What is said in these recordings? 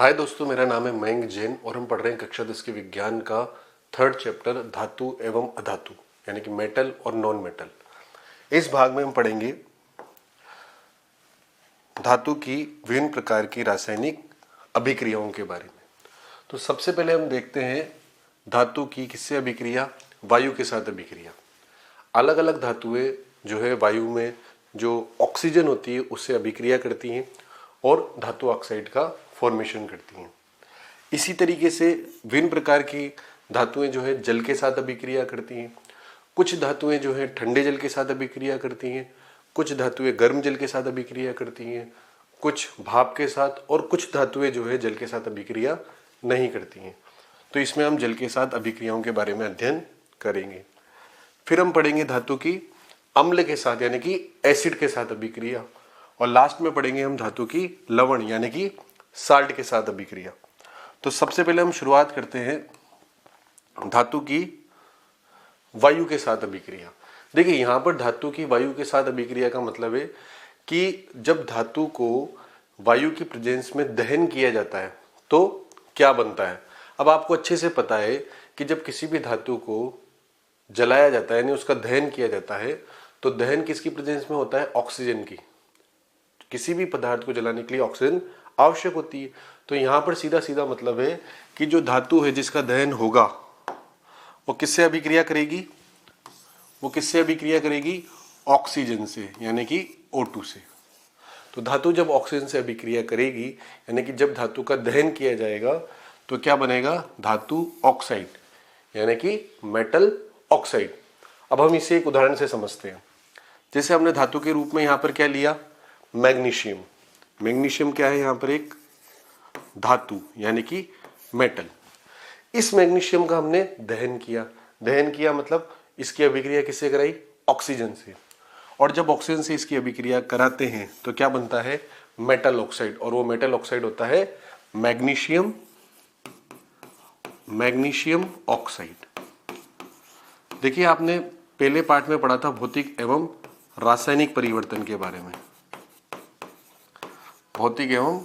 हाय दोस्तों, मेरा नाम है मयंक जैन और हम पढ़ रहे हैं कक्षा 10 के विज्ञान का थर्ड चैप्टर धातु एवं अधातु यानी कि मेटल और नॉन मेटल। इस भाग में हम पढ़ेंगे धातु की विभिन्न प्रकार की रासायनिक अभिक्रियाओं के बारे में। तो सबसे पहले हम देखते हैं धातु की किससे अभिक्रिया, वायु के साथ अभिक्रिया। अलग अलग धातुएं जो है वायु में जो ऑक्सीजन होती है उससे अभिक्रिया करती हैं और धातु ऑक्साइड का फॉर्मेशन करती हैं। इसी तरीके से विभिन्न प्रकार की धातुएं जो है जल के साथ अभिक्रिया करती हैं। कुछ धातुएं जो है ठंडे जल के साथ अभिक्रिया करती हैं, कुछ धातुएं गर्म जल के साथ अभिक्रिया करती हैं, कुछ भाप के साथ, और कुछ धातुएं जो है जल के साथ अभिक्रिया नहीं करती हैं। तो इसमें हम जल के साथ अभिक्रियाओं के बारे में अध्ययन करेंगे। फिर हम पढ़ेंगे धातु की अम्ल के साथ यानी कि एसिड के साथ अभिक्रिया, और लास्ट में पढ़ेंगे हम धातु की लवण यानी कि साल्ट के साथ अभिक्रिया। तो सबसे पहले हम शुरुआत करते हैं धातु की वायु के साथ अभिक्रिया। देखिए यहाँ पर धातु की वायु के साथ अभिक्रिया का मतलब है कि जब धातु को वायु की प्रेजेंस में दहन किया जाता है तो क्या बनता है। अब आपको अच्छे से पता है कि जब किसी भी धातु को जलाया जाता है यानी उसका दहन किया जाता है तो दहन किसकी प्रेजेंस में होता है, ऑक्सीजन की। किसी भी पदार्थ को जलाने के लिए ऑक्सीजन आवश्यक होती है। तो यहां पर सीधा सीधा मतलब है कि जो धातु है जिसका दहन होगा वो किससे अभिक्रिया करेगी, ऑक्सीजन से यानी कि O2 से। तो धातु जब ऑक्सीजन से अभिक्रिया करेगी यानी कि जब धातु का दहन किया जाएगा तो क्या बनेगा, धातु ऑक्साइड यानी कि मेटल ऑक्साइड। अब हम इसे एक उदाहरण से समझते हैं। जैसे हमने धातु के रूप में यहां पर क्या लिया, मैग्नीशियम। मैग्नीशियम क्या है, यहां पर एक धातु यानी कि मेटल। इस मैग्नीशियम का हमने दहन किया मतलब इसकी अभिक्रिया किससे कराई, ऑक्सीजन से। और जब ऑक्सीजन से इसकी अभिक्रिया कराते हैं तो क्या बनता है, मेटल ऑक्साइड। और वो मेटल ऑक्साइड होता है मैग्नीशियम ऑक्साइड। देखिए आपने पहले पार्ट में पढ़ा था भौतिक एवं रासायनिक परिवर्तन के बारे में। भौतिक एवं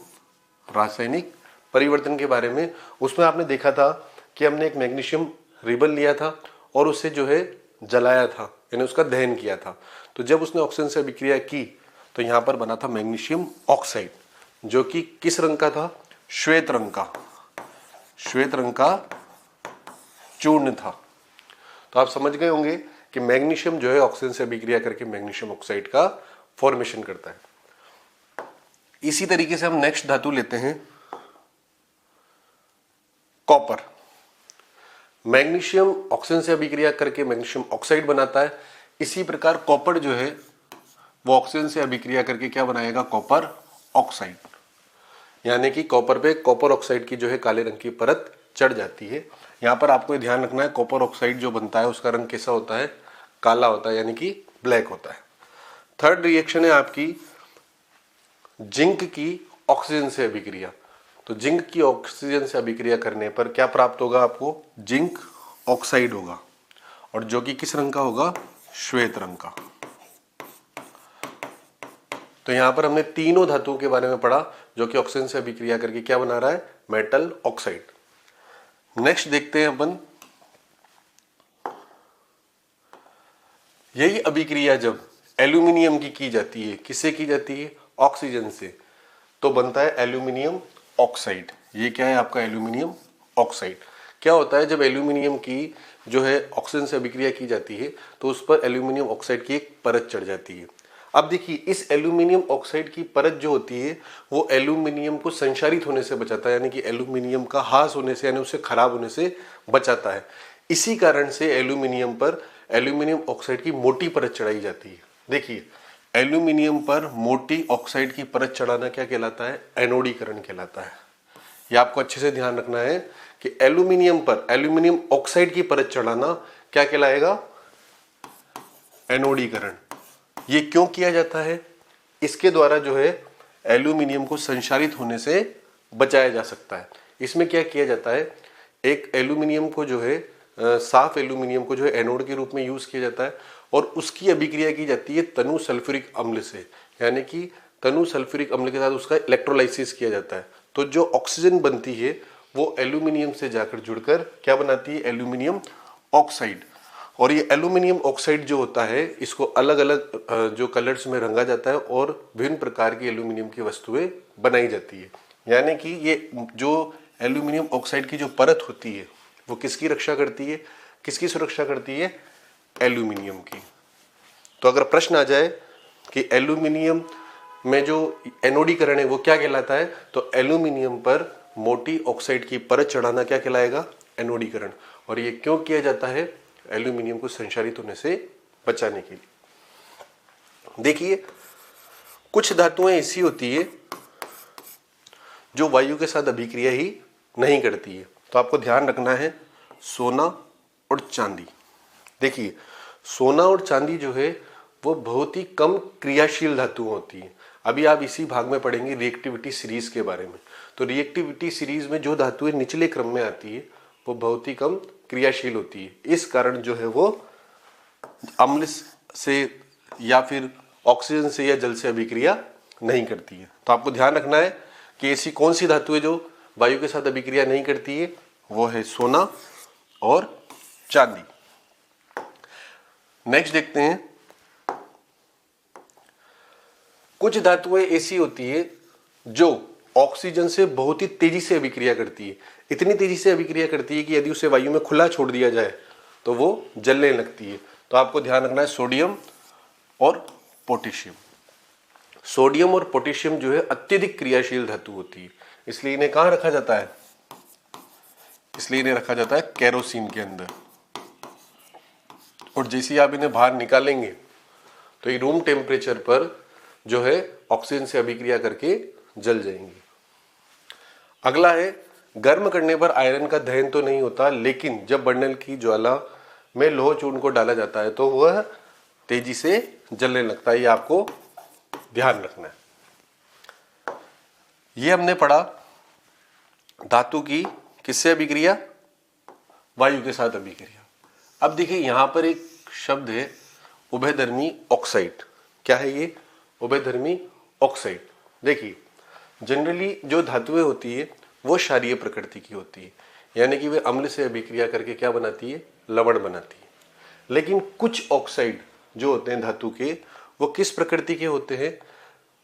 रासायनिक परिवर्तन के बारे में उसमें आपने देखा था कि हमने एक मैग्नीशियम रिबन लिया था और उससे जो है जलाया था यानी उसका दहन किया था। तो जब उसने ऑक्सीजन से अभिक्रिया की तो यहां पर बना था मैग्नीशियम ऑक्साइड, जो कि किस रंग का था, श्वेत रंग का चूर्ण था। तो आप समझ गए होंगे कि मैग्नीशियम जो है ऑक्सीजन से अभिक्रिया करके मैग्नीशियम ऑक्साइड का फॉर्मेशन करता है। इसी तरीके से हम नेक्स्ट धातु लेते हैं कॉपर। मैग्नीशियम ऑक्सीजन से अभिक्रिया करके मैग्नीशियम ऑक्साइड बनाता है। इसी प्रकार कॉपर जो है वो ऑक्सीजन से अभिक्रिया करके क्या बनाएगा, कॉपर ऑक्साइड। यानी कि कॉपर पे कॉपर ऑक्साइड की जो है काले रंग की परत चढ़ जाती है। यहां पर आपको ध्यान रखना है कॉपर ऑक्साइड जो बनता है उसका रंग कैसा होता है, काला होता है यानी कि ब्लैक होता है। थर्ड रिएक्शन है आपकी जिंक की ऑक्सीजन से अभिक्रिया। तो जिंक की ऑक्सीजन से अभिक्रिया करने पर क्या प्राप्त होगा आपको, जिंक ऑक्साइड होगा, और जो कि किस रंग का होगा, श्वेत रंग का। तो यहां पर हमने तीनों धातुओं के बारे में पढ़ा जो कि ऑक्सीजन से अभिक्रिया करके क्या बना रहा है, मेटल ऑक्साइड। नेक्स्ट देखते हैं अपन, यही अभिक्रिया जब एल्यूमिनियम की जाती है, किससे की जाती है, ऑक्सीजन से, तो बनता है एल्यूमिनियम ऑक्साइड। ये क्या है आपका, एल्यूमिनियम ऑक्साइड। क्या होता है, जब एल्यूमिनियम की जो है ऑक्सीजन से अभिक्रिया की जाती है तो उस पर एल्यूमिनियम ऑक्साइड की एक परत चढ़ जाती है। अब देखिए इस एल्यूमिनियम ऑक्साइड की परत जो होती है वो एल्यूमिनियम को संक्षारित होने से बचाता है, यानी कि एल्यूमिनियम का ह्रास होने से यानी उससे खराब होने से बचाता है। इसी कारण से एल्यूमिनियम पर एल्यूमिनियम ऑक्साइड की मोटी परत चढ़ाई जाती है। देखिए एल्यूमिनियम पर मोटी ऑक्साइड की परत चढ़ाना क्या कहलाता है, एनोडीकरण कहलाता है। यह आपको अच्छे से ध्यान रखना है कि एल्यूमिनियम पर एल्यूमिनियम ऑक्साइड की परत चढ़ाना क्या कहलाएगा, एनोडीकरण। ये क्यों किया जाता है, इसके द्वारा जो है एल्यूमिनियम को संक्षारित होने से बचाया जा सकता है। इसमें क्या किया जाता है, एक एल्यूमिनियम को जो है साफ एल्यूमिनियम को जो है एनोड के रूप में यूज किया जाता है और उसकी अभिक्रिया की जाती है तनु सल्फ्यूरिक अम्ल से, यानी कि तनु सल्फ्यूरिक अम्ल के साथ उसका इलेक्ट्रोलाइसिस किया जाता है। तो जो ऑक्सीजन बनती है वो एल्यूमिनियम से जाकर जुड़कर क्या बनाती है, एल्यूमिनियम ऑक्साइड। और ये एल्यूमिनियम ऑक्साइड जो होता है इसको अलग अलग जो कलर्स में रंगा जाता है और विभिन्न प्रकार की एल्यूमिनियम की वस्तुएं बनाई जाती है। यानी कि ये जो एल्यूमिनियम ऑक्साइड की जो परत होती है वो किसकी रक्षा करती है, किसकी सुरक्षा करती है, एल्यूमिनियम की। तो अगर प्रश्न आ जाए कि एल्यूमिनियम में जो एनोडीकरण है वो क्या कहलाता है, तो एल्यूमिनियम पर मोटी ऑक्साइड की परत चढ़ाना क्या कहलाएगा, एनोडीकरण। और ये क्यों किया जाता है, एल्यूमिनियम को संक्षारित होने से बचाने के लिए। देखिए कुछ धातुएं ऐसी होती है जो वायु के साथ अभिक्रिया ही नहीं करती है, तो आपको ध्यान रखना है सोना और चांदी। देखिए सोना और चांदी जो है वो बहुत ही कम क्रियाशील धातुएं होती है। अभी आप इसी भाग में पढ़ेंगे रिएक्टिविटी सीरीज के बारे में। तो रिएक्टिविटी सीरीज में जो धातुएं निचले क्रम में आती है वो बहुत ही कम क्रियाशील होती है, इस कारण जो है वो अम्ल से या फिर ऑक्सीजन से या जल से अभिक्रिया नहीं करती है। तो आपको ध्यान रखना है कि ऐसी कौन सी धातु है जो वायु के साथ अभिक्रिया नहीं करती है, वो है सोना और चांदी। नेक्स्ट देखते हैं, कुछ धातुएं ऐसी होती है जो ऑक्सीजन से बहुत ही तेजी से अभिक्रिया करती है। इतनी तेजी से अभिक्रिया करती है कि यदि उसे वायु में खुला छोड़ दिया जाए तो वो जलने लगती है। तो आपको ध्यान रखना है सोडियम और पोटेशियम। सोडियम और पोटेशियम जो है अत्यधिक क्रियाशील धातु होती है, इसलिए इन्हें कहां रखा जाता है, इसलिए इन्हें रखा जाता है केरोसिन के अंदर। और जैसे ही आप इन्हें बाहर निकालेंगे तो ये रूम टेम्परेचर पर जो है ऑक्सीजन से अभिक्रिया करके जल जाएंगे। अगला है, गर्म करने पर आयरन का दहन तो नहीं होता, लेकिन जब बर्नल की ज्वाला में लोह चूर्ण को डाला जाता है तो वह तेजी से जलने लगता है। ये आपको ध्यान रखना है। ये हमने पढ़ा धातु की किससे अभिक्रिया, वायु के साथ अभिक्रिया। अब देखिए यहां पर एक शब्द है उभयधर्मी ऑक्साइड। क्या है ये, उभयधर्मी ऑक्साइड। देखिए जनरली जो धातुएं होती है वो क्षारीय प्रकृति की होती है, यानी कि वे अम्ल से अभिक्रिया करके क्या बनाती है, लवण बनाती है। लेकिन कुछ ऑक्साइड जो होते हैं धातु के वो किस प्रकृति के होते हैं,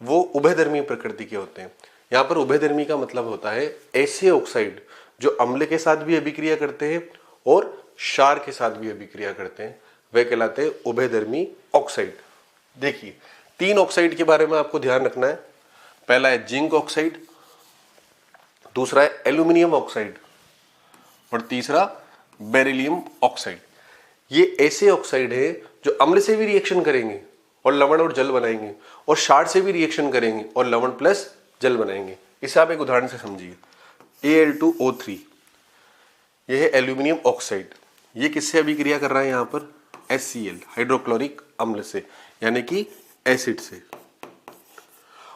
वो उभयधर्मी प्रकृति के होते हैं। यहाँ पर उभयधर्मी का मतलब होता है ऐसे ऑक्साइड जो अम्ल के साथ भी अभिक्रिया करते हैं और क्षार के साथ भी अभिक्रिया करते हैं, वे कहलाते हैं उभयधर्मी ऑक्साइड। देखिए 3 ऑक्साइड के बारे में आपको ध्यान रखना है। पहला है जिंक ऑक्साइड, दूसरा है एल्यूमिनियम ऑक्साइड और तीसरा बेरिलियम ऑक्साइड। ये ऐसे ऑक्साइड है जो अम्ल से भी रिएक्शन करेंगे और लवण और जल बनाएंगे और क्षार से भी रिएक्शन करेंगे और लवण प्लस जल बनाएंगे। इसे आप एक उदाहरण से समझिए, Al2O3 यह है एल्यूमिनियम ऑक्साइड। ये किससे अभिक्रिया कर रहा है, यहाँ पर HCl हाइड्रोक्लोरिक अम्ल से, यानी कि एसिड से।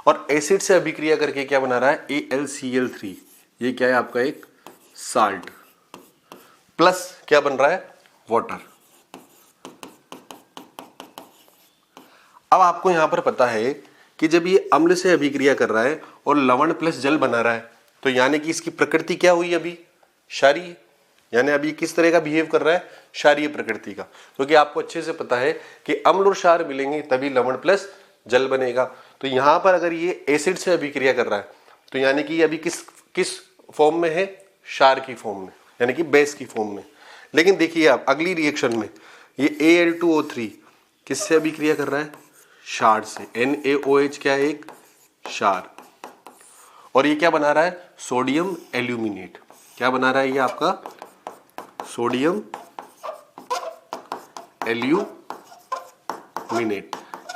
और एसिड से अभिक्रिया करके क्या बना रहा है, AlCl3। ये क्या है आपका एक साल्ट, प्लस क्या बन रहा है, वाटर। अब आपको यहां पर पता है कि जब ये अम्ल से अभिक्रिया कर रहा है और लवण प्लस जल बना रहा है तो यानी कि इसकी प्रकृति क्या हुई, अभी क्षारीय। यानी अभी किस तरह का बिहेव कर रहा है, क्षारीय प्रकृति का। क्योंकि आपको अच्छे से पता है कि अम्ल और क्षार मिलेंगे तभी लवण प्लस जल बनेगा। तो यहां पर अगर ये एसिड से अभिक्रिया कर रहा है तो यानी कि अभी किस फॉर्म में है, क्षार की फॉर्म में, यानी कि बेस की फॉर्म में। लेकिन देखिए आप अगली रिएक्शन में ये Al2O3 किससे अभिक्रिया कर रहा है, क्षार से। NaOH क्या है, एक क्षार। और ये क्या बना रहा है, सोडियम एल्यूमिनेट। क्या बना रहा है ये आपका, सोडियम एल्यूमिनेट।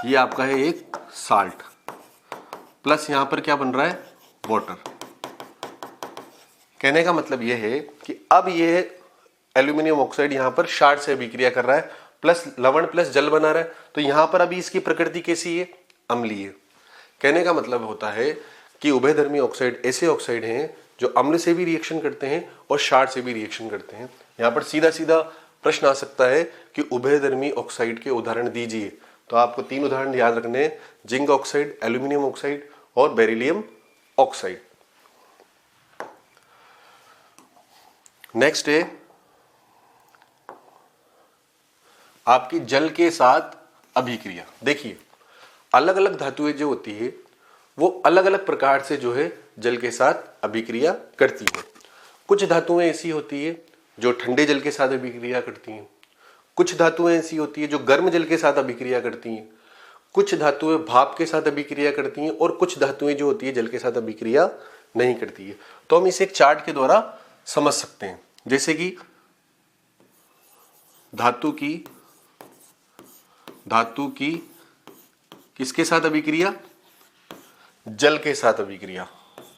ये आपका है एक साल्ट, प्लस यहां पर क्या बन रहा है, वाटर। कहने का मतलब यह है कि अब ये एल्यूमिनियम ऑक्साइड यहां पर क्षार से अभिक्रिया कर रहा है, प्लस लवण प्लस जल बना रहा है। तो यहां पर अभी इसकी प्रकृति कैसी है, अम्लीय। कहने का मतलब होता है कि उभयधर्मी ऑक्साइड ऐसे ऑक्साइड हैं जो अम्ल से भी रिएक्शन करते हैं और क्षार से भी रिएक्शन करते हैं। यहाँ पर सीधा सीधा प्रश्न आ सकता है कि उभयधर्मी ऑक्साइड के उदाहरण दीजिए। तो आपको 3 उदाहरण याद रखने हैं, जिंक ऑक्साइड, एल्यूमिनियम ऑक्साइड और बेरिलियम ऑक्साइड। नेक्स्ट है आपकी जल के साथ अभिक्रिया। देखिए अलग अलग धातुएं जो होती है वो अलग अलग प्रकार से जो है जल के साथ अभिक्रिया करती है। कुछ धातुएं ऐसी होती है जो ठंडे जल के साथ अभिक्रिया करती हैं, कुछ धातुएं ऐसी होती है जो गर्म जल के साथ अभिक्रिया करती हैं, कुछ धातुएं भाप के साथ अभिक्रिया करती हैं और कुछ धातुएं जो होती है जल के साथ अभिक्रिया नहीं करती है। तो हम इसे एक चार्ट के द्वारा समझ सकते हैं। जैसे कि धातु की किसके साथ अभिक्रिया? जल के साथ अभिक्रिया।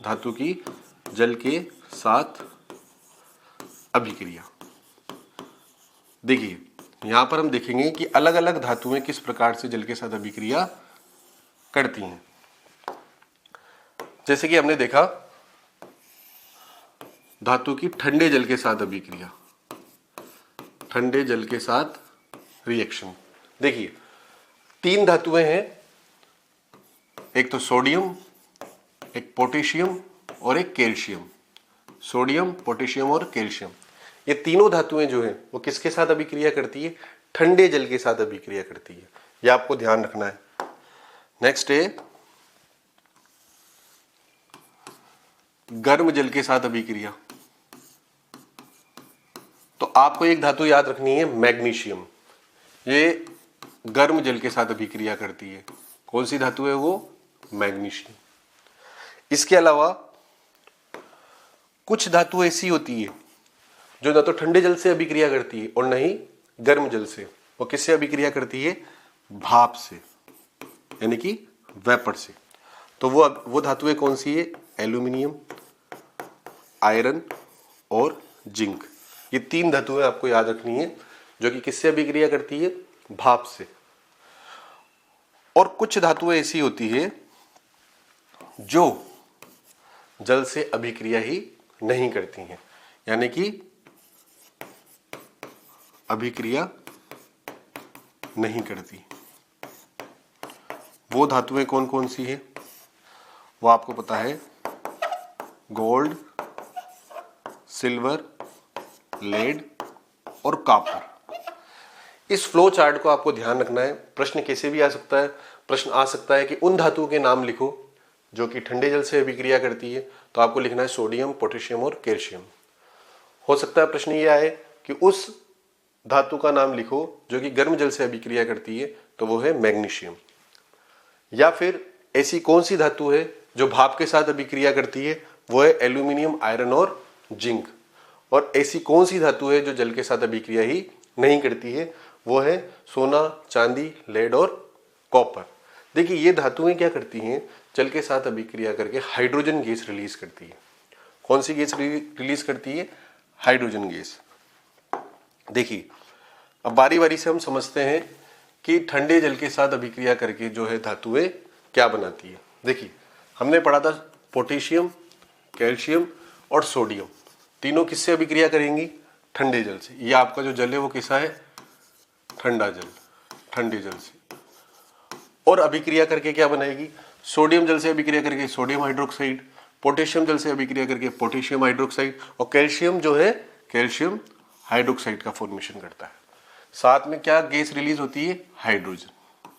धातु की जल के साथ अभिक्रिया। देखिए यहां पर हम देखेंगे कि अलग अलग धातुएं किस प्रकार से जल के साथ अभिक्रिया करती हैं। जैसे कि हमने देखा धातु की ठंडे जल के साथ अभिक्रिया, ठंडे जल के साथ रिएक्शन। देखिए 3 धातुएं हैं, एक तो सोडियम, एक पोटेशियम और एक कैल्शियम। सोडियम, पोटेशियम और कैल्शियम, ये तीनों धातुएं जो हैं वो किसके साथ अभिक्रिया करती है? ठंडे जल के साथ अभिक्रिया करती है। ये आपको ध्यान रखना है। नेक्स्ट है गर्म जल के साथ अभिक्रिया। तो आपको एक धातु याद रखनी है, मैग्नीशियम। ये गर्म जल के साथ अभिक्रिया करती है। कौन सी धातु है वो? मैग्नीशियम। इसके अलावा कुछ धातु ऐसी होती है जो ना तो ठंडे जल से अभिक्रिया करती है और न ही गर्म जल से। वो किससे अभिक्रिया करती है? भाप से, यानी कि वेपर से। तो वो धातुएं कौन सी है? एल्यूमिनियम, आयरन और जिंक। ये 3 धातुएं आपको याद रखनी है जो कि किससे अभिक्रिया करती है? भाप से। और कुछ धातुएं ऐसी होती है जो जल से अभिक्रिया ही नहीं करती हैं, यानी कि अभिक्रिया नहीं करती। वो धातुएं कौन कौन सी है? वो आपको पता है, गोल्ड, सिल्वर, लेड और कॉपर। इस फ्लो चार्ट को आपको ध्यान रखना है। प्रश्न कैसे भी आ सकता है। प्रश्न आ सकता है कि उन धातुओं के नाम लिखो जो कि ठंडे जल से अभिक्रिया करती है, तो आपको लिखना है सोडियम, पोटेशियम और कैल्शियम। हो सकता है प्रश्न ये आए कि उस धातु का नाम लिखो जो कि गर्म जल से अभिक्रिया करती है, तो वो है मैग्नीशियम। या फिर ऐसी कौन सी धातु है जो भाप के साथ अभिक्रिया करती है? वो है एल्यूमिनियम, आयरन और जिंक। और ऐसी कौन सी धातु है जो जल के साथ अभिक्रिया ही नहीं करती है? वो है सोना, चांदी, लेड और कॉपर। देखिए ये धातुएं क्या करती हैं? जल के साथ अभिक्रिया करके हाइड्रोजन गैस रिलीज करती है। कौन सी गैस रिलीज करती है? Hydrogen gas. देखिए अब बारी बारी से हम समझते हैं कि ठंडे जल के साथ अभिक्रिया करके जो है धातुएं क्या बनाती है। देखिए हमने पढ़ा था पोटेशियम, कैल्शियम और सोडियम तीनों किससे अभिक्रिया करेंगी? ठंडे जल से। ये आपका जो जल है वो कैसा है? ठंडा जल, ठंडे जल से। और अभिक्रिया करके क्या बनाएगी? सोडियम जल से अभिक्रिया करके सोडियम हाइड्रोक्साइड, पोटेशियम जल से अभिक्रिया करके पोटेशियम हाइड्रोक्साइड, और कैल्शियम जो है कैल्शियम हाइड्रोक्साइड का फॉर्मेशन करता है। साथ में क्या गैस रिलीज होती है? हाइड्रोजन।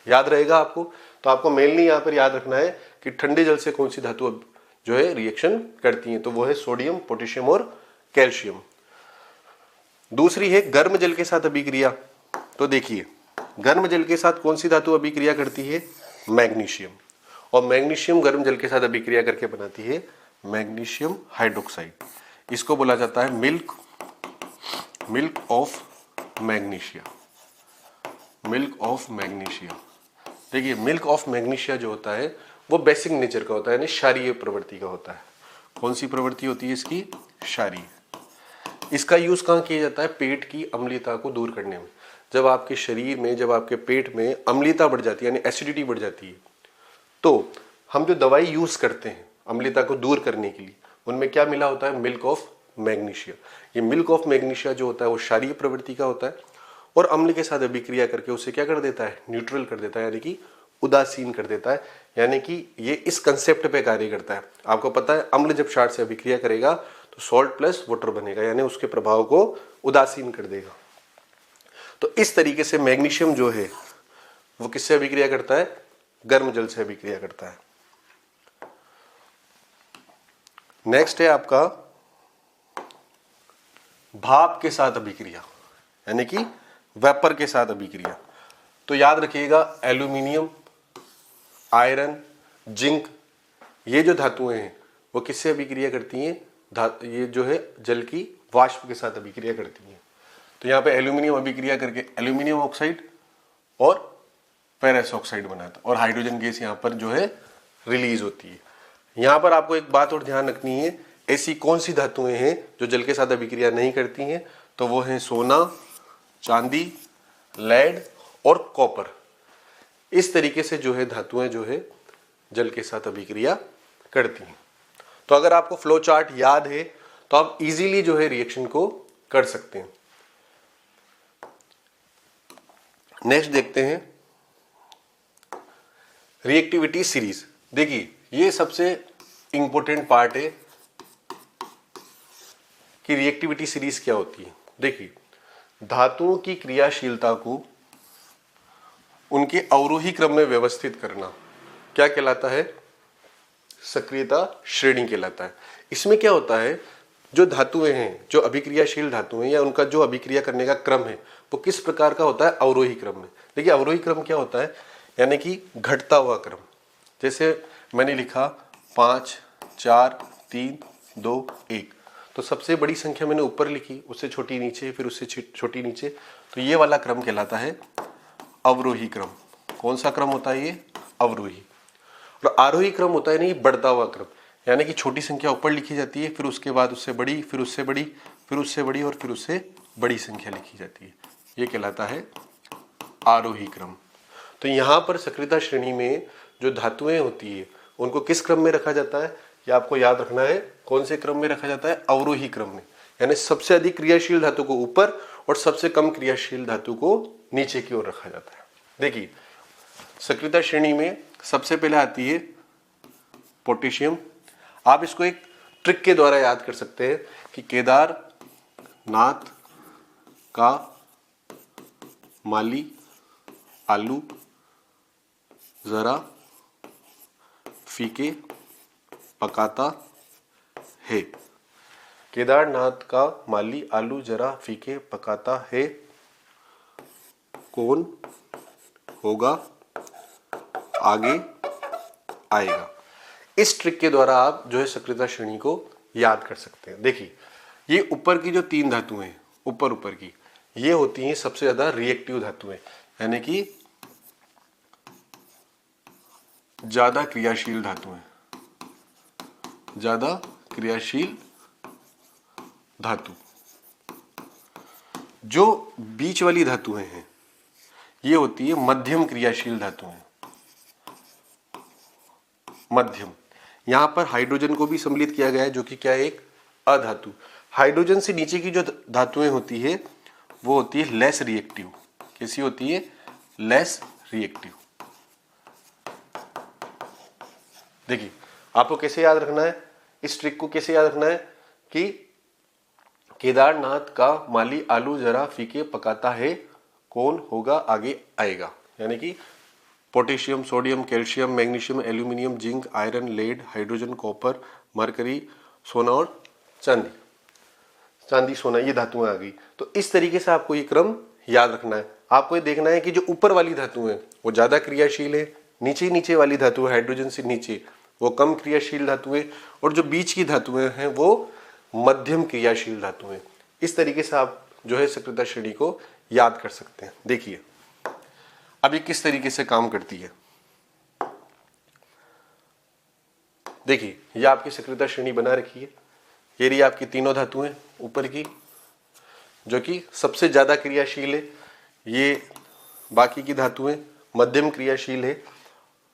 याद रहेगा आपको। तो आपको मेनली यहाँ पर याद रखना है कि ठंडे जल से कौन सी धातु जो है रिएक्शन करती है, तो वो है सोडियम, पोटेशियम और कैल्शियम। दूसरी है गर्म जल के साथ अभिक्रिया। तो देखिए गर्म जल के साथ कौन सी धातु अभिक्रिया करती है? मैग्नीशियम। और मैग्नीशियम गर्म जल के साथ अभिक्रिया करके बनाती है मैग्नीशियम हाइड्रोक्साइड। इसको बोला जाता है milk of magnesia. Milk of magnesia. देखिए मिल्क ऑफ मैग्नीशिया जो होता है वो बेसिक नेचर का होता है, यानी क्षारीय प्रवृत्ति का होता है। कौन सी प्रवृत्ति होती है इसकी? क्षारीय। इसका यूज कहाँ किया जाता है? पेट की अम्लता को दूर करने में। जब आपके शरीर में, जब आपके पेट में अम्लता बढ़ जाती है, यानी एसिडिटी बढ़ जाती है, तो हम जो दवाई यूज करते हैं अम्लता को दूर करने के लिए, उनमें क्या मिला होता है? Milk of magnesia. ये मिल्क ऑफ मैग्नीशिया जो होता है वो क्षारीय प्रवृत्ति का होता है और अम्ल के साथ अभिक्रिया करके उसे क्या कर देता है? न्यूट्रल कर देता है, यानी कि उदासीन कर देता है। यानी कि ये इस कंसेप्ट पे कार्य करता है। आपको पता है अम्ल जब क्षार से अभिक्रिया करेगा तो सॉल्ट प्लस वाटर बनेगा, यानी उसके प्रभाव को उदासीन कर देगा। तो इस तरीके से मैग्नीशियम जो है वो किससे अभिक्रिया करता है? गर्म जल से अभिक्रिया करता है। नेक्स्ट है आपका भाप के साथ अभिक्रिया, यानी कि वेपर के साथ अभिक्रिया। तो याद रखिएगा, एल्यूमिनियम, आयरन, जिंक, ये जो धातुएं हैं वो किससे अभिक्रिया करती हैं? ये जो है जल की वाष्प के साथ अभिक्रिया करती हैं। तो यहाँ पे एल्यूमिनियम अभिक्रिया करके एल्यूमिनियम ऑक्साइड और फेरस ऑक्साइड बनाता है और हाइड्रोजन गैस यहाँ पर जो है रिलीज होती है। यहाँ पर आपको एक बात और ध्यान रखनी है, ऐसी कौन सी धातुएं हैं जो जल के साथ अभिक्रिया नहीं करती हैं? तो वो हैं सोना, चांदी, लेड और कॉपर। इस तरीके से जो है धातुएं जो है जल के साथ अभिक्रिया करती हैं। तो अगर आपको फ्लो चार्ट याद है तो आप इजीली जो है रिएक्शन को कर सकते हैं। नेक्स्ट देखते हैं रिएक्टिविटी सीरीज। देखिए, ये सबसे इंपॉर्टेंट पार्ट है कि रिएक्टिविटी सीरीज क्या होती है। देखिए, धातुओं की क्रियाशीलता को उनके अवरोही क्रम में व्यवस्थित करना क्या कहलाता है? सक्रियता श्रेणी कहलाता है। इसमें क्या होता है, जो धातुएं हैं, जो अभिक्रियाशील धातुएं या उनका जो अभिक्रिया करने का क्रम है वो किस प्रकार का होता है? अवरोही क्रम में। देखिए, अवरोही क्रम क्या होता है? यानी कि घटता हुआ क्रम। जैसे मैंने लिखा 5, 4, 3, 2, 1, तो सबसे बड़ी संख्या मैंने ऊपर लिखी, उससे छोटी नीचे, फिर उससे छोटी नीचे, तो ये वाला क्रम कहलाता है अवरोही क्रम। कौन सा क्रम होता है? ये अवरोही। और आरोही क्रम होता है नहीं, बढ़ता हुआ क्रम, यानी कि छोटी संख्या ऊपर लिखी जाती है, फिर उसके बाद उससे बड़ी, फिर उससे बड़ी, फिर उससे बड़ी और फिर उससे बड़ी संख्या लिखी जाती है। ये कहलाता है आरोही क्रम। तो यहाँ पर सक्रियता श्रेणी में जो धातुएं होती है उनको किस क्रम में रखा जाता है? ये आपको याद रखना है। कौन से क्रम में रखा जाता है? अवरोही क्रम में। यानी सबसे अधिक क्रियाशील धातु को ऊपर और सबसे कम क्रियाशील धातु को नीचे की ओर रखा जाता है। देखिए, सक्रियता श्रेणी में सबसे पहले आती है पोटेशियम। आप इसको एक ट्रिक के द्वारा याद कर सकते हैं कि केदारनाथ का माली आलू जरा फीके पकाता है। केदारनाथ का माली आलू जरा फीके पकाता है, कौन होगा आगे आएगा। इस ट्रिक के द्वारा आप जो है सक्रियता श्रेणी को याद कर सकते हैं। देखिए, ये ऊपर की जो 3 धातुएं हैं, ऊपर की, ये होती हैं सबसे ज्यादा रिएक्टिव धातुएं, यानी कि ज्यादा क्रियाशील धातुएं, ज्यादा क्रियाशील धातु। जो बीच वाली धातुएं हैं ये होती है मध्यम क्रियाशील धातुएं। मध्यम, यहां पर हाइड्रोजन को भी सम्मिलित किया गया है जो कि क्या है? एक अधातु। हाइड्रोजन से नीचे की जो धातुएं होती है वो होती है लेस रिएक्टिव। कैसी होती है? Less reactive. देखिए, आपको कैसे याद रखना है? इस ट्रिक को कैसे याद रखना है कि केदारनाथ का माली आलू जरा फीके पकाता है, कौन होगा आगे आएगा। यानी कि potassium, sodium, calcium, magnesium, aluminium, zinc, iron, lead, hydrogen, copper, mercury, सोना और चांदी। चांदी, सोना, ये धातुएं आ गई। तो इस तरीके से आपको ये क्रम याद रखना है। आपको ये देखना है कि जो ऊपर वाली धातु है वो ज्यादा क्रियाशील है, नीचे वाली धातु हाइड्रोजन से नीचे वो कम क्रियाशील धातु है, और जो बीच की धातुएं हैं वो मध्यम क्रियाशील धातु है। इस तरीके से आप जो है सक्रियता श्रेणी को याद कर सकते हैं। देखिए, अब ये किस तरीके से काम करती है। देखिए, ये आपकी सक्रियता श्रेणी बना रखी है। ये रही आपकी तीनों धातुएं ऊपर की जो कि सबसे ज्यादा क्रियाशील है, ये बाकी की धातुएं मध्यम क्रियाशील है,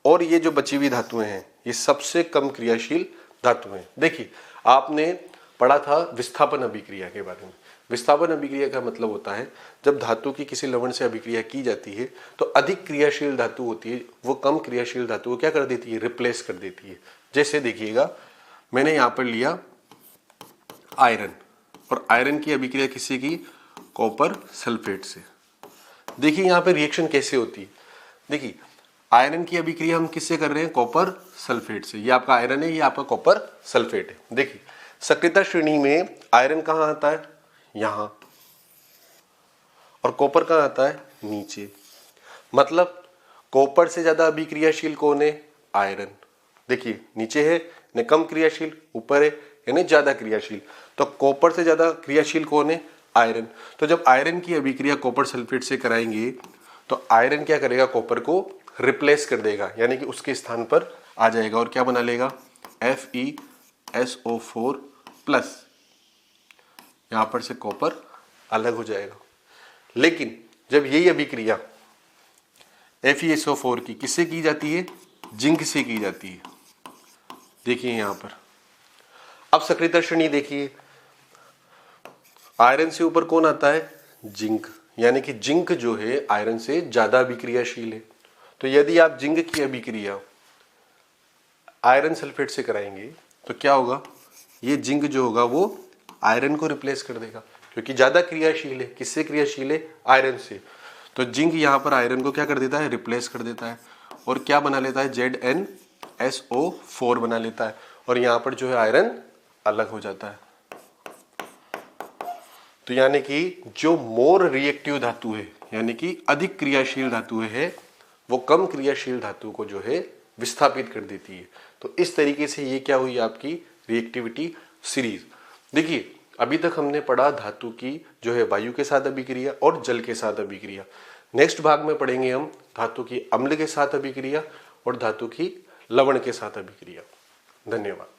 और ये जो बची हुई धातुएं हैं ये सबसे कम क्रियाशील धातुएं। देखिए, आपने पढ़ा था विस्थापन अभिक्रिया के बारे में। विस्थापन अभिक्रिया का मतलब होता है जब धातु की किसी लवण से अभिक्रिया की जाती है तो अधिक क्रियाशील धातु होती है वो कम क्रियाशील धातु को क्या कर देती है? रिप्लेस कर देती है। जैसे देखिएगा, मैंने यहां पर लिया आयरन, और आयरन की अभिक्रिया किससे की? कॉपर सल्फेट से। देखिए यहाँ पे रिएक्शन कैसे होती है। देखिए आयरन की अभिक्रिया हम किससे कर रहे हैं? कॉपर सल्फेट से। ये आपका आयरन है, ये आपका कॉपर सल्फेट है। देखिए सक्रियता श्रेणी में आयरन कहाँ आता है? यहां। और कॉपर कहाँ आता है? नीचे। मतलब कॉपर से ज्यादा अभिक्रियाशील कौन है? आयरन। देखिए नीचे है यानी कम क्रियाशील, ऊपर है यानी ज्यादा क्रियाशील। तो कॉपर से ज्यादा क्रियाशील कौन है? आयरन। तो जब आयरन की अभिक्रिया कॉपर सल्फेट से कराएंगे तो आयरन क्या करेगा? कॉपर को रिप्लेस कर देगा, यानी कि उसके स्थान पर आ जाएगा और क्या बना लेगा? FeSO4 plus. यहां पर से कॉपर अलग हो जाएगा। लेकिन जब यही अभिक्रिया FeSO4 की किससे की जाती है? जिंक से की जाती है। देखिए यहां पर अब सक्रियता श्रेणी देखिए, आयरन से ऊपर कौन आता है? जिंक। यानी कि जिंक जो है आयरन से ज्यादा अभिक्रियाशील है। तो यदि आप जिंक की अभिक्रिया आयरन सल्फेट से कराएंगे तो क्या होगा? ये जिंक जो होगा वो आयरन को रिप्लेस कर देगा, क्योंकि ज्यादा क्रियाशील है। किससे क्रियाशील है? आयरन से। तो जिंक यहां पर आयरन को क्या कर देता है? रिप्लेस कर देता है और क्या बना लेता है? ZnSO4 बना लेता है और यहां पर जो है आयरन अलग हो जाता है। तो यानी कि जो मोर रिएक्टिव धातु है, यानी कि अधिक क्रियाशील धातु है, वो कम क्रियाशील धातु को जो है विस्थापित कर देती है। तो इस तरीके से ये क्या हुई आपकी रिएक्टिविटी सीरीज। देखिए अभी तक हमने पढ़ा धातु की जो है वायु के साथ अभिक्रिया और जल के साथ अभिक्रिया। नेक्स्ट भाग में पढ़ेंगे हम धातु की अम्ल के साथ अभिक्रिया और धातु की लवण के साथ अभिक्रिया। धन्यवाद।